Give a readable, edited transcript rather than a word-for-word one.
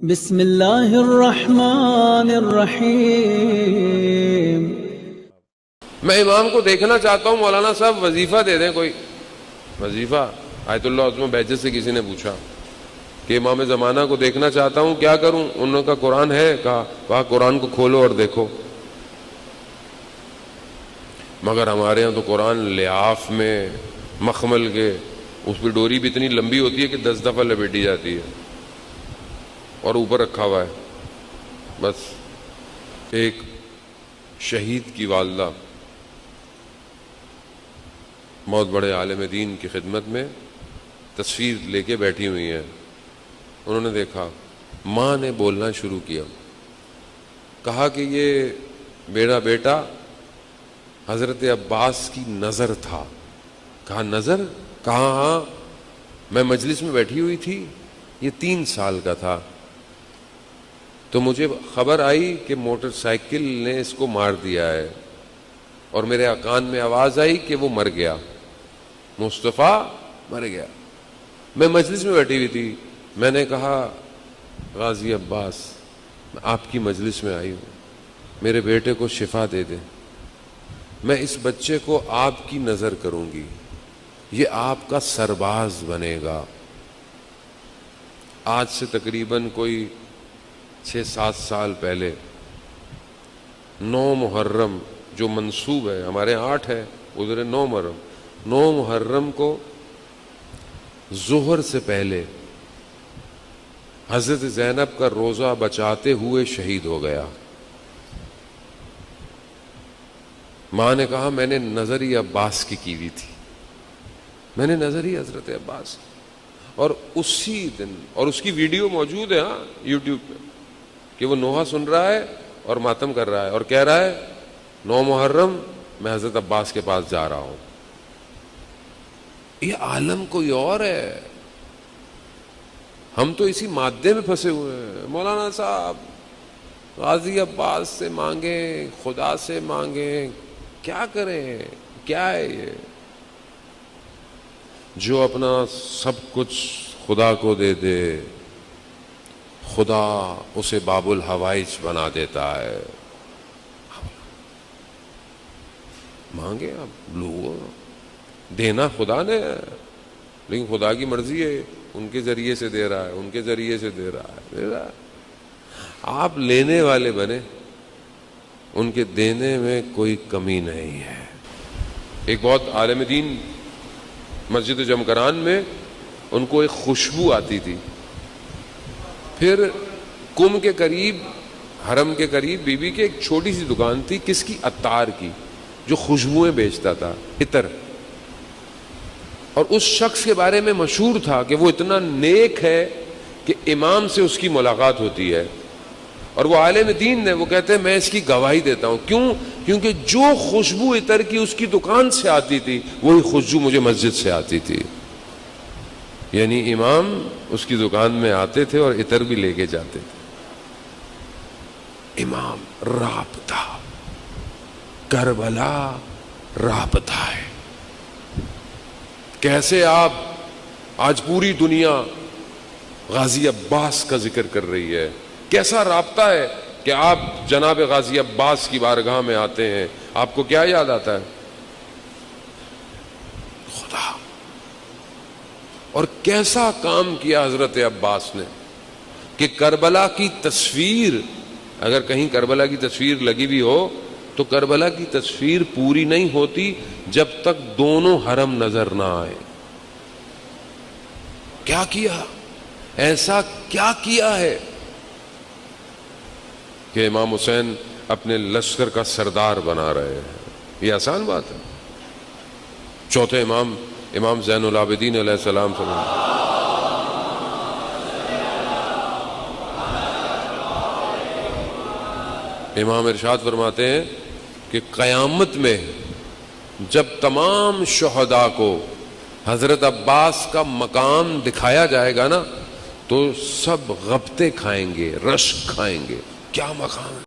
بسم اللہ الرحمن الرحیم۔ میں امام کو دیکھنا چاہتا ہوں، مولانا صاحب وظیفہ دے دیں کوئی وظیفہ۔ آیت اللہ عظمہ بہجت سے کسی نے پوچھا کہ امام زمانہ کو دیکھنا چاہتا ہوں، کیا کروں؟ انہوں نے کہا قرآن ہے، کہا قرآن کو کھولو اور دیکھو۔ مگر ہمارے ہاں تو قرآن لحاف میں مخمل کے، اس پہ ڈوری بھی اتنی لمبی ہوتی ہے کہ 10 دفعہ لپیٹی جاتی ہے اور اوپر رکھا ہوا ہے۔ بس ایک شہید کی والدہ بہت بڑے عالم دین کی خدمت میں تصویر لے کے بیٹھی ہوئی ہیں، انہوں نے دیکھا، ماں نے بولنا شروع کیا، کہا کہ یہ میرا بیٹا حضرت عباس کی نظر تھا۔ کہا نظر؟ کہا ہاں، میں مجلس میں بیٹھی ہوئی تھی، یہ 3 سال کا تھا، تو مجھے خبر آئی کہ موٹر سائیکل نے اس کو مار دیا ہے، اور میرے کان میں آواز آئی کہ وہ مر گیا، مصطفیٰ مر گیا۔ میں مجلس میں بیٹھی ہوئی تھی، میں نے کہا غازی عباس، میں آپ کی مجلس میں آئی ہوں، میرے بیٹے کو شفا دے دیں، میں اس بچے کو آپ کی نظر کروں گی، یہ آپ کا سرباز بنے گا۔ آج سے تقریباً کوئی 6-7 سال پہلے 9 محرم جو منسوب ہے، ہمارے 8 ہے، ادھر 9 محرم، 9 محرم کو ظہر سے پہلے حضرت زینب کا روزہ بچاتے ہوئے شہید ہو گیا۔ ماں نے کہا میں نے نظر ہی عباس کی ہوئی تھی، میں نے نظر ہی حضرت عباس، اور اسی دن، اور اس کی ویڈیو موجود ہے ہاں یوٹیوب پہ، کہ وہ نوحہ سن رہا ہے اور ماتم کر رہا ہے اور کہہ رہا ہے 9 محرم میں حضرت عباس کے پاس جا رہا ہوں۔ یہ عالم کوئی اور ہے، ہم تو اسی مادے میں پھنسے ہوئے ہیں۔ مولانا صاحب غازی عباس سے مانگیں، خدا سے مانگیں، کیا کریں؟ کیا ہے یہ جو اپنا سب کچھ خدا کو دے دے، خدا اسے باب الحوائج بنا دیتا ہے۔ مانگے آپ لوگوں، دینا خدا نے ہے، لیکن خدا کی مرضی ہے، ان کے ذریعے سے دے رہا ہے، ان کے ذریعے سے دے رہا ہے۔ آپ لینے والے بنے، ان کے دینے میں کوئی کمی نہیں ہے۔ ایک بہت عالم دین مسجد جمکران میں ان کو ایک خوشبو آتی تھی، پھر کم کے قریب، حرم کے قریب بی بی کے ایک چھوٹی سی دکان تھی، کس کی؟ عطار کی، جو خوشبوئیں بیچتا تھا، عطر، اور اس شخص کے بارے میں مشہور تھا کہ وہ اتنا نیک ہے کہ امام سے اس کی ملاقات ہوتی ہے، اور وہ عالم دین نے، وہ کہتے ہیں میں اس کی گواہی دیتا ہوں۔ کیوں؟ کیونکہ جو خوشبو عطر کی اس کی دکان سے آتی تھی، وہی خوشبو مجھے مسجد سے آتی تھی۔ یعنی امام اس کی دکان میں آتے تھے اور عطر بھی لے کے جاتے تھے۔ امام رابطہ، کربلا رابطہ ہے۔ کیسے آپ، آج پوری دنیا غازی عباس کا ذکر کر رہی ہے، کیسا رابطہ ہے کہ آپ جناب غازی عباس کی بارگاہ میں آتے ہیں، آپ کو کیا یاد آتا ہے؟ خدا۔ اور کیسا کام کیا حضرت عباس نے کہ کربلا کی تصویر، اگر کہیں کربلا کی تصویر لگی بھی ہو تو کربلا کی تصویر پوری نہیں ہوتی جب تک دونوں حرم نظر نہ آئے۔ کیا کیا؟ ایسا کیا کیا ہے کہ امام حسین اپنے لشکر کا سردار بنا رہے ہیں؟ یہ آسان بات ہے۔ چوتھے امام، امام زین العابدین علیہ السلام صلی اللہ علیہ وسلم، امام ارشاد فرماتے ہیں کہ قیامت میں جب تمام شہداء کو حضرت عباس کا مقام دکھایا جائے گا نا، تو سب غبطے کھائیں گے، رشک کھائیں گے، کیا مقام ہے۔